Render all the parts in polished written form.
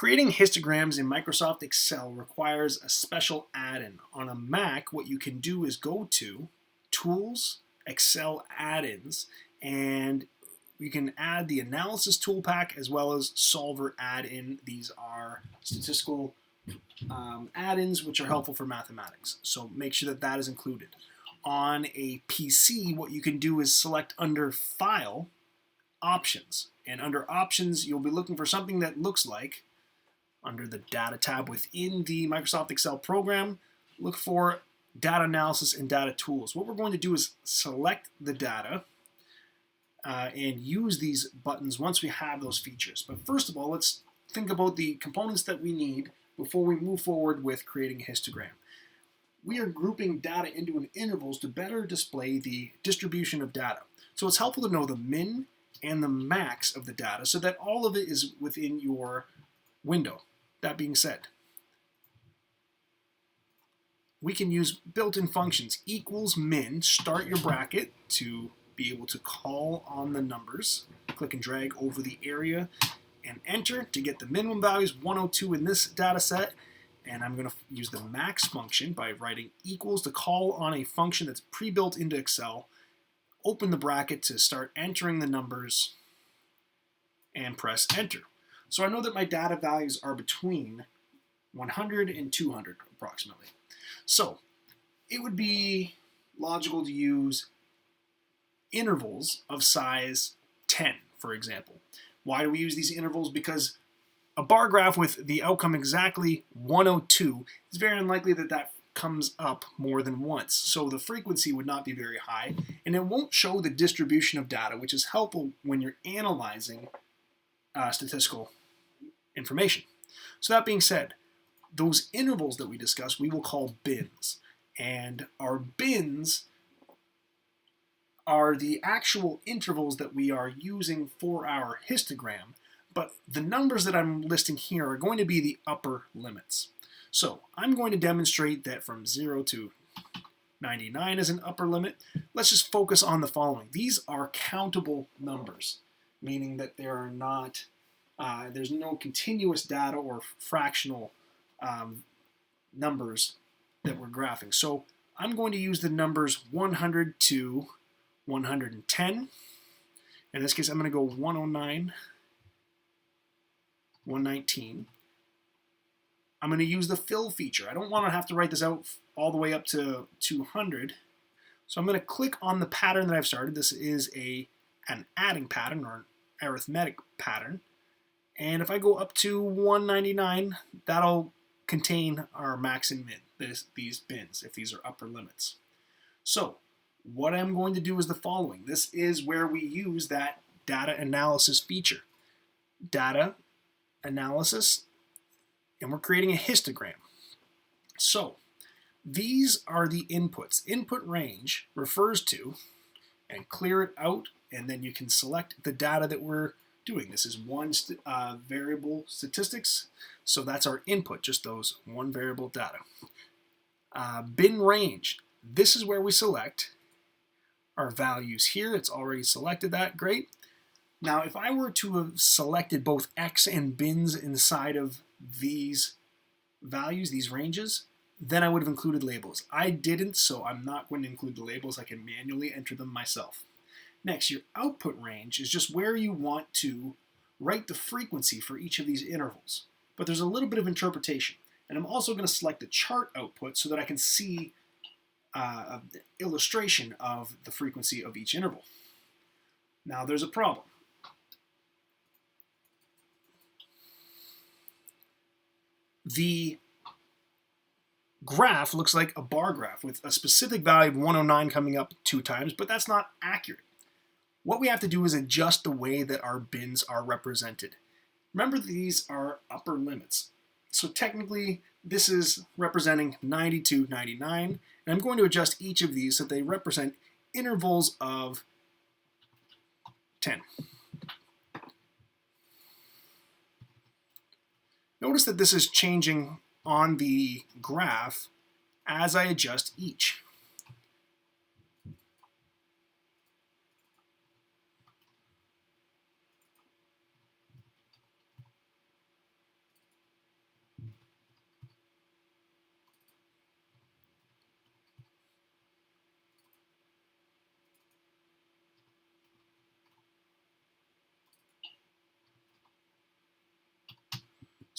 Creating histograms in Microsoft Excel requires a special add-in. On a Mac, what you can do is go to Tools, Excel Add-ins, and you can add the Analysis Tool Pack as well as Solver add-in. These are statistical add-ins which are helpful for mathematics. So make sure that that is included. On a PC, what you can do is select under File, Options. And under Options, you'll be looking for something that looks like, under the Data tab within the Microsoft Excel program, look for Data Analysis and Data Tools. What we're going to do is select the data and use these buttons once we have those features. But first of all, let's think about the components that we need before we move forward with creating a histogram. We are grouping data into intervals to better display the distribution of data. So it's helpful to know the min and the max of the data so that all of it is within your window. That being said, we can use built-in functions. Equals min, start your bracket to be able to call on the numbers. Click and drag over the area and enter to get the minimum values, 102 in this data set. And I'm going to use the max function by writing equals to call on a function that's pre-built into Excel. Open the bracket to start entering the numbers and press enter. So I know that my data values are between 100 and 200 approximately. So it would be logical to use intervals of size 10, for example. Why do we use these intervals? Because a bar graph with the outcome exactly 102 is very unlikely that that comes up more than once. So the frequency would not be very high, and it won't show the distribution of data, which is helpful when you're analyzing statistical information. So that being said, those intervals that we discussed, we will call bins. And our bins are the actual intervals that we are using for our histogram, but the numbers that I'm listing here are going to be the upper limits. So I'm going to demonstrate that from 0 to 99 is an upper limit. Let's just focus on the following. These are countable numbers, meaning that there are not, there's no continuous data or fractional numbers that we're graphing. So I'm going to use the numbers 100 to 110. In this case, I'm going to go 109, 119. I'm going to use the fill feature. I don't want to have to write this out all the way up to 200. So I'm going to click on the pattern that I've started. This is an adding pattern or an arithmetic pattern. And if I go up to 199, that'll contain our max and min, these bins, if these are upper limits. So what I'm going to do is the following. This is where we use that data analysis feature. Data analysis, and we're creating a histogram. So these are the inputs. Input range refers to, and clear it out, and then you can select the data that we're doing. This is one variable statistics, so that's our input, just those one variable data. Bin range, this is where we select our values here. It's already selected that, great. Now if I were to have selected both X and bins inside of these values, these ranges, then I would have included labels. I didn't, so I'm not going to include the labels. I can manually enter them myself. Next, your output range is just where you want to write the frequency for each of these intervals. But there's a little bit of interpretation. And I'm also going to select the chart output so that I can see an illustration of the frequency of each interval. Now there's a problem. The graph looks like a bar graph with a specific value of 109 coming up 2 times, but that's not accurate. What we have to do is adjust the way that our bins are represented. Remember, these are upper limits. So technically, this is representing 90 to 99, and I'm going to adjust each of these so they represent intervals of 10. Notice that this is changing on the graph as I adjust each.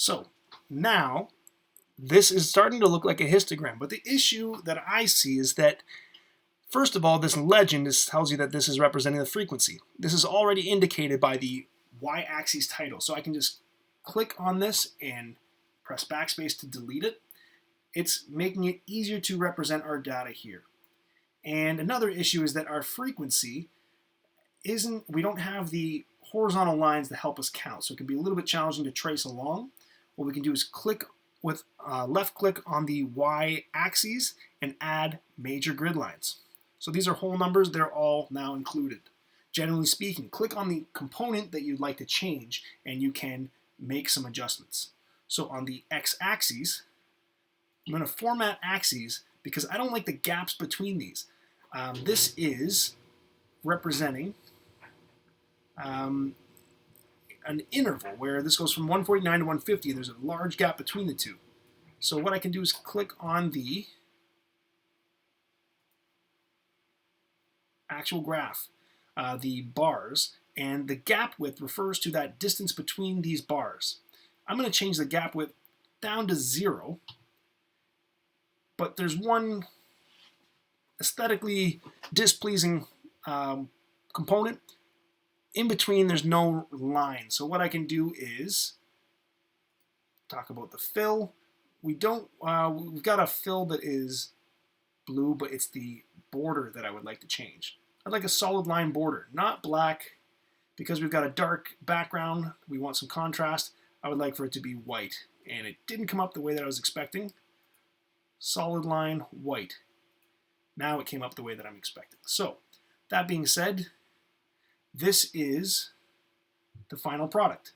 So now this is starting to look like a histogram, but the issue that I see is that, first of all, this legend tells you that this is representing the frequency. This is already indicated by the y-axis title, so I can just click on this and press backspace to delete it. It's making it easier to represent our data here. And another issue is that our frequency we don't have the horizontal lines that help us count, so it can be a little bit challenging to trace along. What we can do is click with left click on the y-axis and add major grid lines. So these are whole numbers, they're all now included. Generally speaking, click on the component that you'd like to change and you can make some adjustments. So on the x-axis, I'm going to format axes because I don't like the gaps between these. This is representing an interval where this goes from 149 to 150. There's a large gap between the two. So what I can do is click on the actual graph, the bars, and the gap width refers to that distance between these bars. I'm going to change the gap width down to 0, but there's one aesthetically displeasing component. In between, there's no line. So what I can do is talk about the fill. We've got a fill that is blue, but it's the border that I would like to change. I'd like a solid line border, not black, because we've got a dark background. We want some contrast. I would like for it to be white, and it didn't come up the way that I was expecting. Solid line, white. Now it came up the way that I'm expecting. So, that being said, this is the final product.